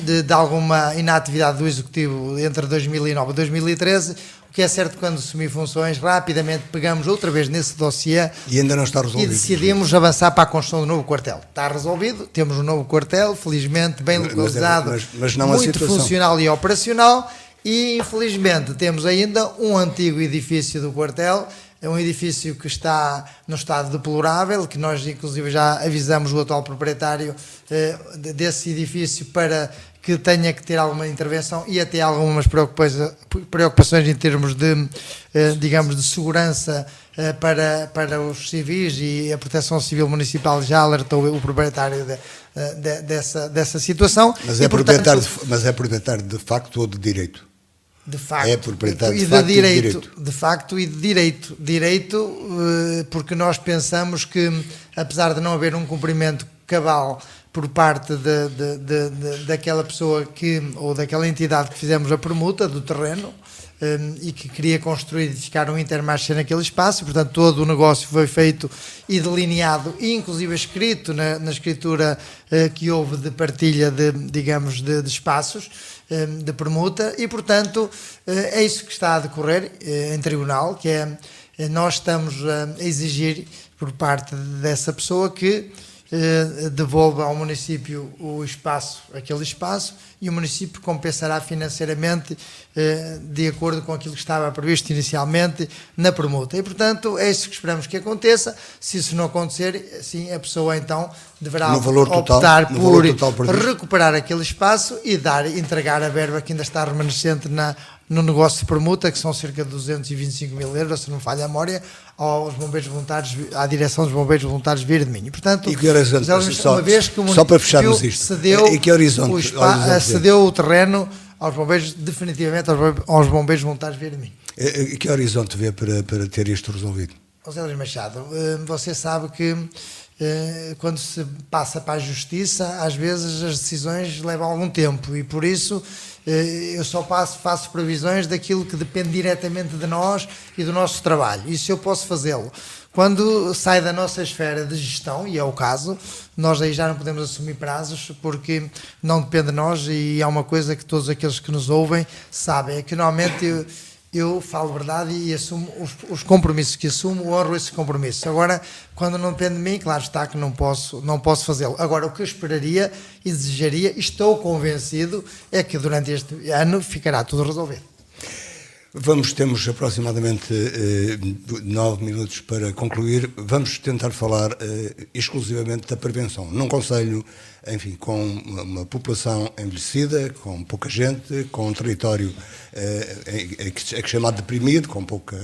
Speaker 2: de alguma inatividade do Executivo entre 2009 e 2013, o que é certo, quando assumi funções, rapidamente pegamos outra vez nesse dossiê
Speaker 1: e ainda não está resolvido,
Speaker 2: e decidimos avançar para a construção do novo quartel. Está resolvido, temos um novo quartel, felizmente bem localizado,
Speaker 1: mas não
Speaker 2: muito funcional e operacional, e infelizmente temos ainda um antigo edifício do quartel, é um edifício que está num estado deplorável, que nós inclusive já avisamos o atual proprietário desse edifício para que tenha que ter alguma intervenção e até algumas preocupações em termos de, digamos, de segurança para os civis, e a Proteção Civil Municipal já alertou o proprietário dessa situação.
Speaker 1: Mas é, proprietário, mas é proprietário de facto ou de direito?
Speaker 2: De facto,
Speaker 1: é proprietário
Speaker 2: de facto e de direito. De facto e de direito. Direito, porque nós pensamos que, apesar de não haver um cumprimento cabal por parte daquela pessoa ou daquela entidade que fizemos a permuta do terreno, e que queria construir e edificar um Intermarché naquele espaço, e, portanto, todo o negócio foi feito e delineado, e inclusive escrito na escritura que houve de partilha de espaços, de permuta, e, portanto, é isso que está a decorrer em tribunal, que é, nós estamos a exigir por parte dessa pessoa que devolva ao município aquele espaço, e o município compensará financeiramente de acordo com aquilo que estava previsto inicialmente na permuta. E, portanto, é isso que esperamos que aconteça. Se isso não acontecer, sim, a pessoa então deverá optar por recuperar aquele espaço e entregar a verba que ainda está remanescente no negócio de permuta, que são cerca de 225 mil euros, se não falha a memória, aos bombeiros voluntários, à direção dos bombeiros voluntários Via de Minho. Portanto,
Speaker 1: e que horizonte,
Speaker 2: uma vez que o
Speaker 1: só para fecharmos isto,
Speaker 2: cedeu o terreno aos bombeiros, definitivamente aos bombeiros voluntários Via de Minho.
Speaker 1: E que horizonte vê para ter isto resolvido?
Speaker 2: José Luís Machado, você sabe que quando se passa para a justiça, às vezes as decisões levam algum tempo, e por isso eu só faço previsões daquilo que depende diretamente de nós e do nosso trabalho. Isso eu posso fazê-lo. Quando sai da nossa esfera de gestão, e é o caso, nós aí já não podemos assumir prazos, porque não depende de nós, e é uma coisa que todos aqueles que nos ouvem sabem, é que normalmente eu falo verdade e assumo os compromissos que assumo, honro esses compromissos. Agora, quando não depende de mim, claro está que não posso fazê-lo. Agora, o que eu esperaria e desejaria, e estou convencido, é que durante este ano ficará tudo resolvido.
Speaker 1: Temos aproximadamente 9 minutos para concluir. Vamos tentar falar exclusivamente da prevenção. Num concelho, enfim, com uma população envelhecida, com pouca gente, com um território que é chamado deprimido, com pouca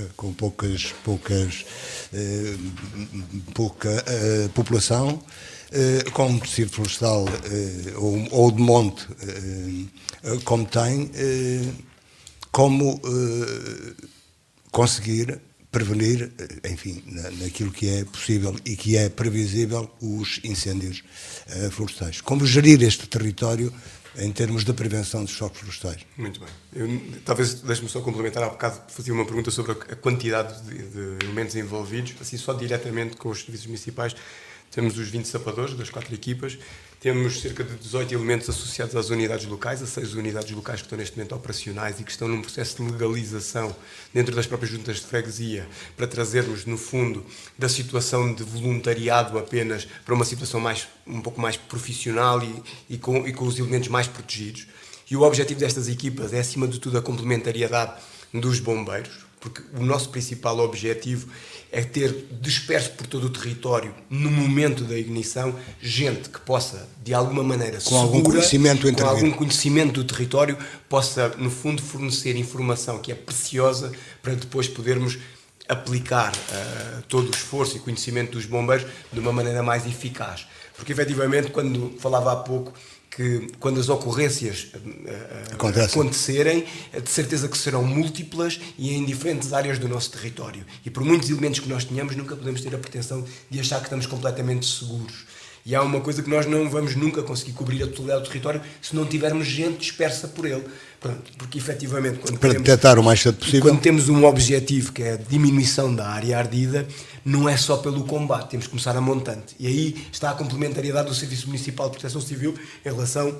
Speaker 1: população, com um tecido florestal ou de monte como tem, como conseguir prevenir, enfim, naquilo que é possível e que é previsível, os incêndios florestais. Como gerir este território em termos de prevenção dos choques florestais?
Speaker 3: Muito bem. Talvez deixe-me só complementar. Há bocado fazia uma pergunta sobre a quantidade de elementos envolvidos, assim só diretamente com os serviços municipais. Temos os 20 sapadores das 4 equipas, temos cerca de 18 elementos associados às unidades locais, a 6 unidades locais que estão neste momento operacionais e que estão num processo de legalização dentro das próprias juntas de freguesia, para trazermos, no fundo, da situação de voluntariado apenas para uma situação um pouco mais profissional e com os elementos mais protegidos. E o objetivo destas equipas é, acima de tudo, a complementariedade dos bombeiros, porque o nosso principal objetivo é ter disperso por todo o território, no momento da ignição, gente que possa, de alguma maneira,
Speaker 1: com algum
Speaker 3: conhecimento do território, possa, no fundo, fornecer informação que é preciosa para depois podermos aplicar todo o esforço e conhecimento dos bombeiros de uma maneira mais eficaz. Porque, efetivamente, quando falava há pouco, que quando as ocorrências acontecerem, de certeza que serão múltiplas e em diferentes áreas do nosso território. E por muitos elementos que nós tenhamos, nunca podemos ter a pretensão de achar que estamos completamente seguros. E há uma coisa que nós não vamos nunca conseguir cobrir a totalidade do território se não tivermos gente dispersa por ele. Pronto, porque efetivamente,
Speaker 1: detectar o mais cedo possível.
Speaker 3: Quando temos um objetivo que é a diminuição da área ardida, não é só pelo combate, temos que começar a montante. E aí está a complementariedade do Serviço Municipal de Proteção Civil em relação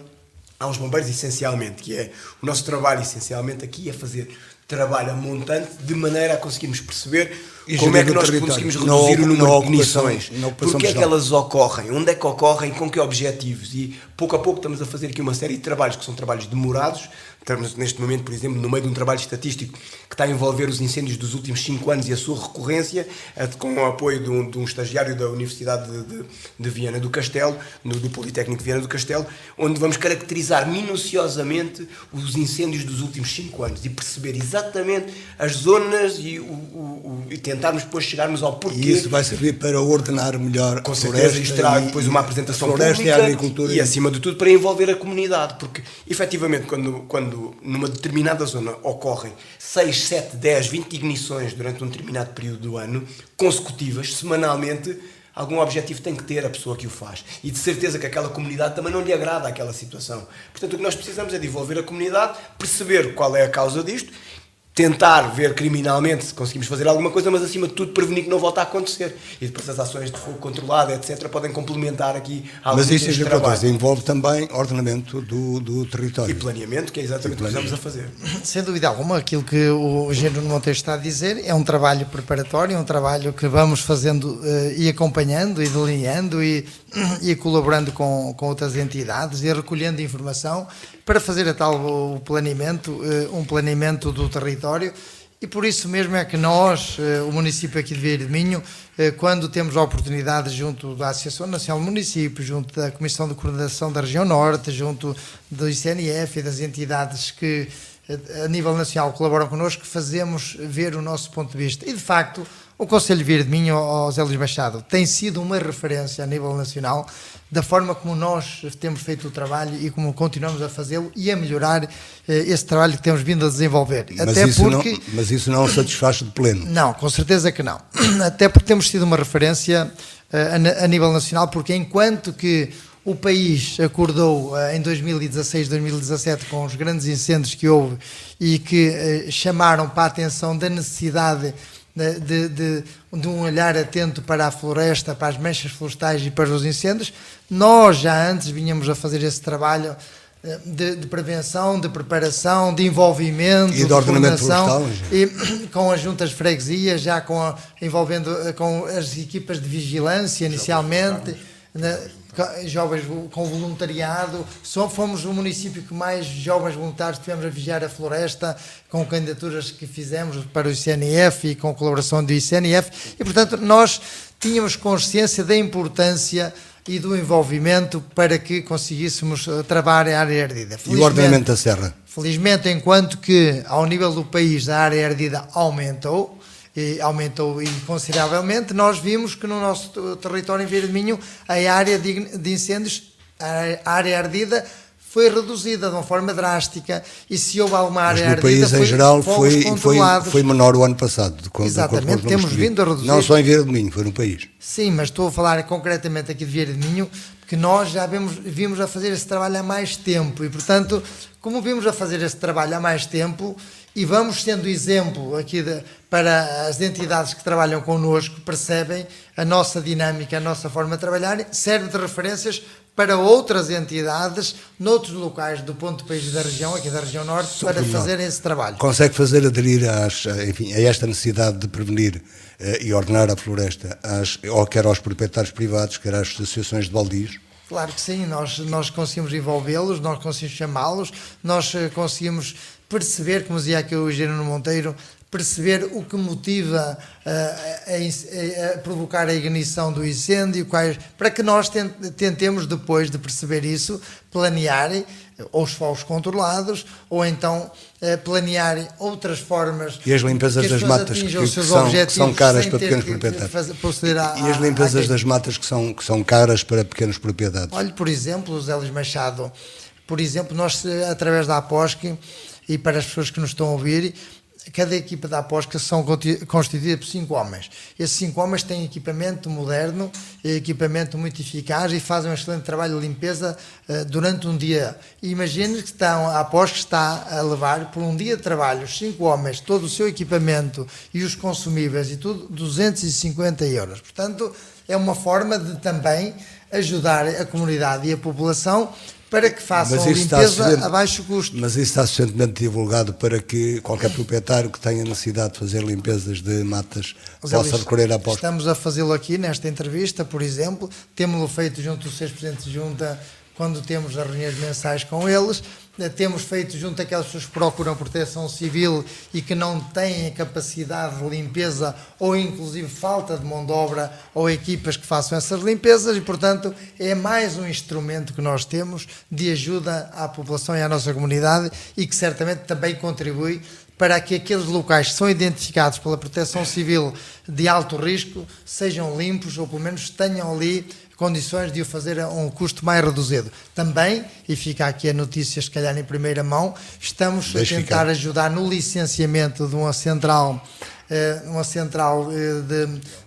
Speaker 3: aos bombeiros, essencialmente, que é o nosso trabalho, essencialmente, aqui é fazer trabalho a montante de maneira a conseguirmos perceber como é que nós conseguimos reduzir o número de ignições, porque é que elas ocorrem, onde é que ocorrem, com que objetivos, e pouco a pouco estamos a fazer aqui uma série de trabalhos que são trabalhos demorados. Estamos neste momento, por exemplo, no meio de um trabalho estatístico que está a envolver os incêndios dos últimos 5 anos e a sua recorrência, com o apoio de um estagiário da Universidade de Viana do Castelo, do Politécnico de Viana do Castelo, onde vamos caracterizar minuciosamente os incêndios dos últimos 5 anos e perceber exatamente as zonas e tentarmos depois chegarmos ao porquê.
Speaker 1: E isso vai servir para ordenar melhor
Speaker 3: a floresta, e terá depois uma apresentação pública e, acima de tudo, para envolver a comunidade, porque, efetivamente, quando numa determinada zona ocorrem 6, 7, 10, 20 ignições durante um determinado período do ano, consecutivas, semanalmente, algum objetivo tem que ter a pessoa que o faz. E de certeza que aquela comunidade também não lhe agrada aquela situação. Portanto, o que nós precisamos é de envolver a comunidade, perceber qual é a causa disto tentar ver criminalmente se conseguimos fazer alguma coisa, mas acima de tudo prevenir que não volte a acontecer. E depois as ações de fogo controlado, etc., podem complementar aqui algum
Speaker 1: Mas isso
Speaker 3: deste trabalho.
Speaker 1: envolve também ordenamento do território.
Speaker 3: E planeamento, que é exatamente o que estamos a fazer.
Speaker 2: Sem dúvida alguma, aquilo que o Engenheiro Nuno Monteiro está a dizer é um trabalho preparatório, um trabalho que vamos fazendo e acompanhando e delineando e colaborando com outras entidades e recolhendo informação para fazer a tal o planeamento, um planeamento do território. E por isso mesmo é que nós, o município aqui de Vieira de Minho, quando temos a oportunidade junto da Associação Nacional de Municípios, junto da Comissão de Coordenação da Região Norte, junto do ICNF e das entidades que a nível nacional colaboram connosco, fazemos ver o nosso ponto de vista. E de facto, o Conselho de Vieira de Minho, José Luís Machado, tem sido uma referência a nível nacional da forma como nós temos feito o trabalho e como continuamos a fazê-lo e a melhorar esse trabalho que temos vindo a desenvolver.
Speaker 1: Mas isso não satisfaz de pleno.
Speaker 2: Não, com certeza que não. Até porque temos sido uma referência a nível nacional, porque enquanto que o país acordou em 2016, 2017 com os grandes incêndios que houve e que chamaram para a atenção da necessidade de um olhar atento para a floresta, para as manchas florestais e para os incêndios, nós já antes vinhamos a fazer esse trabalho de prevenção, de preparação, de envolvimento,
Speaker 1: e de ordenamento florestal,
Speaker 2: e com as juntas de freguesia, já envolvendo com as equipas de vigilância inicialmente, jovens com voluntariado. Fomos o município que mais jovens voluntários tivemos a vigiar a floresta, com candidaturas que fizemos para o ICNF e com colaboração do ICNF, e portanto nós tínhamos consciência da importância e do envolvimento para que conseguíssemos travar a área ardida.
Speaker 1: E o ordenamento da serra?
Speaker 2: Felizmente, enquanto que ao nível do país a área ardida aumentou e consideravelmente, nós vimos que no nosso território em Vieira de Minho a área de incêndios, a área ardida, foi reduzida de uma forma drástica, e se houve alguma área ardida,
Speaker 1: no país em geral foi menor o ano passado.
Speaker 2: Exatamente, temos vindo a reduzir.
Speaker 1: Não só em Vieira de Minho, foi no país.
Speaker 2: Sim, mas estou a falar concretamente aqui de Vieira de Minho, porque nós já vimos a fazer esse trabalho há mais tempo, e portanto, como vimos a fazer esse trabalho há mais tempo, e vamos sendo exemplo aqui para as entidades que trabalham connosco, percebem a nossa dinâmica, a nossa forma de trabalhar, serve de referências para outras entidades, noutros locais do ponto do país e da região, aqui da região norte, para fazerem esse trabalho.
Speaker 1: Consegue fazer aderir a esta necessidade de prevenir e ordenar a floresta, quer aos proprietários privados, quer às associações de baldios?
Speaker 2: Claro que sim, nós conseguimos envolvê-los, nós conseguimos chamá-los, nós conseguimos perceber, como dizia aqui o Engenheiro Nuno Monteiro, perceber o que motiva a provocar a ignição do incêndio, para que nós tentemos, depois de perceber isso, planear ou os fogos controlados, ou então planear outras formas.
Speaker 1: E as limpezas das matas que são caras para pequenos proprietários. E as limpezas das matas que são caras para pequenos proprietários.
Speaker 2: Olha, por exemplo, José Luís Machado, nós, através da APOSC, e para as pessoas que nos estão a ouvir, cada equipa da APOSC são constituída por 5 homens. Esses 5 homens têm equipamento moderno, equipamento muito eficaz, e fazem um excelente trabalho de limpeza durante um dia. Imagine que a APOSC está a levar por um dia de trabalho, os 5 homens, todo o seu equipamento e os consumíveis e tudo, 250 euros. Portanto, é uma forma de também ajudar a comunidade e a população para que façam limpeza a baixo custo.
Speaker 1: Mas isso está suficientemente divulgado para que qualquer proprietário que tenha necessidade de fazer limpezas de matas possa recorrer à APOSC?
Speaker 2: Estamos a fazê-lo aqui nesta entrevista, por exemplo, temos-lo feito junto dos 6 presidentes de junta, quando temos as reuniões mensais com eles, temos feito junto àquelas pessoas que procuram proteção civil e que não têm a capacidade de limpeza, ou inclusive falta de mão de obra ou equipas que façam essas limpezas, e portanto é mais um instrumento que nós temos de ajuda à população e à nossa comunidade, e que certamente também contribui para que aqueles locais que são identificados pela proteção civil de alto risco sejam limpos, ou pelo menos tenham ali condições de o fazer a um custo mais reduzido. Também, e fica aqui a notícia, se calhar em primeira mão, estamos a tentar ajudar no licenciamento de uma central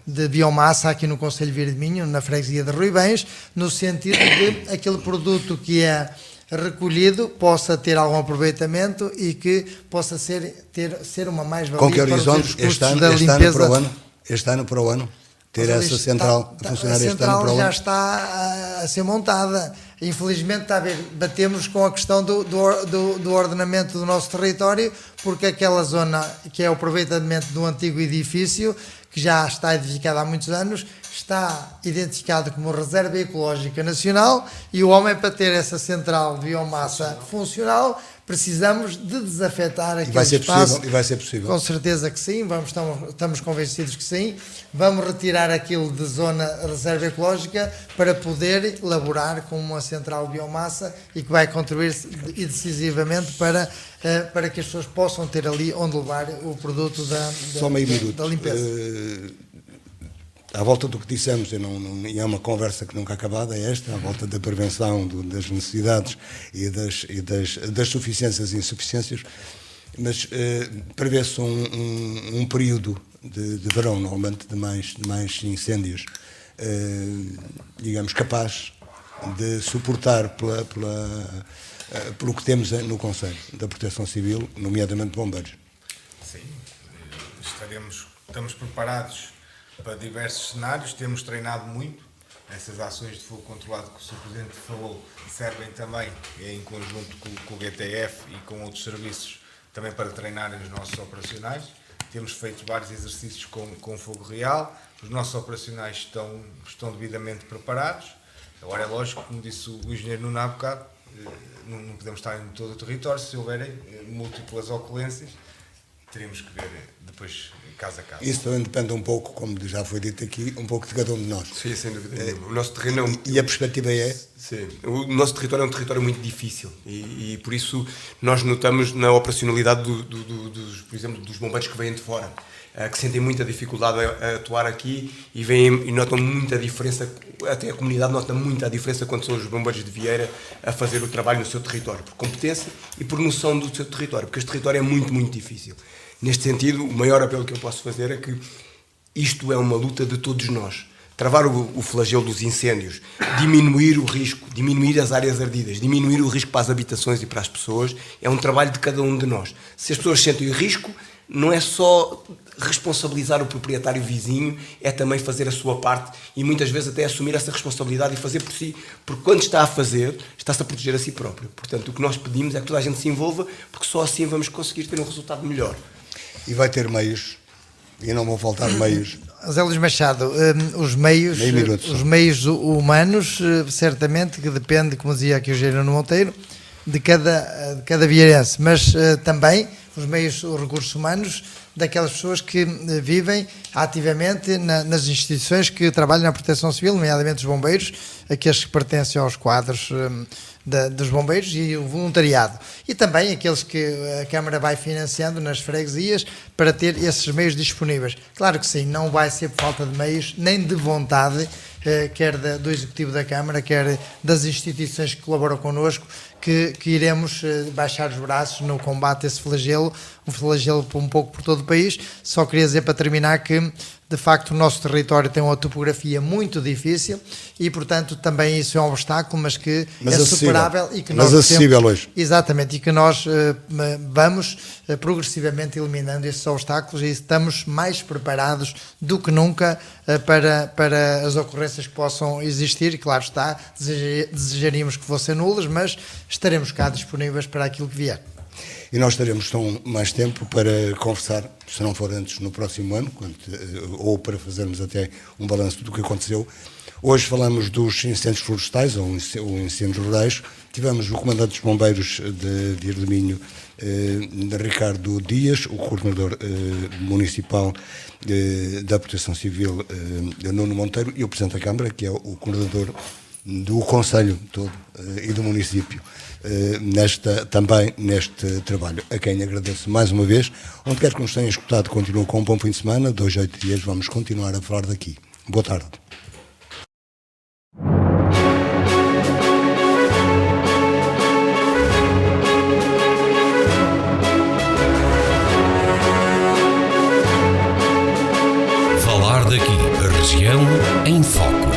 Speaker 2: de biomassa aqui no Concelho de Vieira de Minho, na freguesia de Ruibães, no sentido de aquele produto que é recolhido possa ter algum aproveitamento e que possa ser uma mais-valia
Speaker 1: Com que
Speaker 2: para
Speaker 1: horizonte
Speaker 2: os custos da limpeza.
Speaker 1: Este ano para o ano? Ter essa central a funcionar este ano para o
Speaker 2: A central já
Speaker 1: ano?
Speaker 2: está a ser montada. Infelizmente, está a ver, batemos com a questão do ordenamento do nosso território, porque aquela zona que é o aproveitamento do antigo edifício, que já está edificado há muitos anos, está identificado como Reserva Ecológica Nacional, e o homem, para ter essa central de biomassa funcional, precisamos de desafetar aquele espaço.
Speaker 1: E vai ser possível.
Speaker 2: Com certeza que sim, estamos convencidos que sim. Vamos retirar aquilo de zona reserva ecológica para poder elaborar como uma central de biomassa e que vai contribuir decisivamente para que as pessoas possam ter ali onde levar o produto
Speaker 1: Só meio minuto.
Speaker 2: da limpeza.
Speaker 1: À volta do que dissemos, e é uma conversa que nunca acabada, é esta, à volta da prevenção das necessidades e das suficiências e insuficiências, mas prevê-se um período de verão, normalmente, de mais incêndios, digamos, capaz de suportar pelo que temos no Conselho da Proteção Civil, nomeadamente bombeiros.
Speaker 4: Sim, estamos preparados para diversos cenários, temos treinado muito. Essas ações de fogo controlado que o Sr. Presidente falou servem também, em conjunto com o GTF e com outros serviços, também para treinar os nossos operacionais. Temos feito vários exercícios com fogo real, os nossos operacionais estão devidamente preparados. Agora é lógico, como disse o engenheiro Nuno há bocado, não podemos estar em todo o território. Se houverem múltiplas ocorrências, teremos que ver depois caso a caso.
Speaker 1: Isso também depende um pouco, como já foi dito aqui, um pouco de cada um de nós.
Speaker 3: Sim, sem dúvida nenhuma. O nosso terreno
Speaker 1: e a perspectiva é?
Speaker 3: Sim. O nosso território é um território muito difícil e por isso nós notamos na operacionalidade por exemplo, dos bombeiros que vêm de fora, que sentem muita dificuldade a atuar aqui e notam muita diferença, até a comunidade nota muita diferença quando são os bombeiros de Vieira a fazer o trabalho no seu território, por competência e por noção do seu território, porque este território é muito, muito difícil. Neste sentido, o maior apelo que eu posso fazer é que isto é uma luta de todos nós. Travar o flagelo dos incêndios, diminuir o risco, diminuir as áreas ardidas, diminuir o risco para as habitações e para as pessoas, é um trabalho de cada um de nós. Se as pessoas sentem o risco, não é só responsabilizar o proprietário vizinho, é também fazer a sua parte e muitas vezes até assumir essa responsabilidade e fazer por si, porque quando está a fazer, está-se a proteger a si próprio. Portanto, o que nós pedimos é que toda a gente se envolva, porque só assim vamos conseguir ter um resultado melhor.
Speaker 1: E vai ter meios, e não vão faltar meios.
Speaker 2: Zé Luís Machado, os meios humanos, certamente que depende, como dizia aqui o Gerino Monteiro, de cada vieirense, mas também os recursos humanos daquelas pessoas que vivem ativamente nas instituições que trabalham na proteção civil, nomeadamente os bombeiros, aqueles que pertencem aos quadros dos bombeiros e o voluntariado. E também aqueles que a Câmara vai financiando nas freguesias para ter esses meios disponíveis. Claro que sim, não vai ser por falta de meios, nem de vontade, quer do Executivo da Câmara, quer das instituições que colaboram connosco, que iremos baixar os braços no combate a esse flagelo, um flagelo um pouco por todo o país. Só queria dizer para terminar que, de facto, o nosso território tem uma topografia muito difícil e, portanto, também isso é um obstáculo, mas que é superável e que nós
Speaker 1: acessível hoje.
Speaker 2: Exatamente, e que nós vamos progressivamente eliminando esses obstáculos e estamos mais preparados do que nunca para as ocorrências que possam existir. E, claro está, desejaríamos que fossem nulas, mas estaremos cá disponíveis para aquilo que vier.
Speaker 1: E nós teremos mais tempo para conversar, se não for antes, no próximo ano, ou para fazermos até um balanço do que aconteceu. Hoje falamos dos incêndios florestais, ou incêndios rurais. Tivemos o comandante dos bombeiros de Irdeminho, Ricardo Dias, o coordenador municipal da Proteção Civil, Nuno Monteiro, e o Presidente da Câmara, que é o coordenador do Conselho todo e do município, também neste trabalho, a quem agradeço mais uma vez. Onde quer que nos tenham escutado, continuo com um bom fim de semana. 2 a 8 dias vamos continuar a falar daqui. Boa tarde.
Speaker 5: Falar daqui, a região em foco.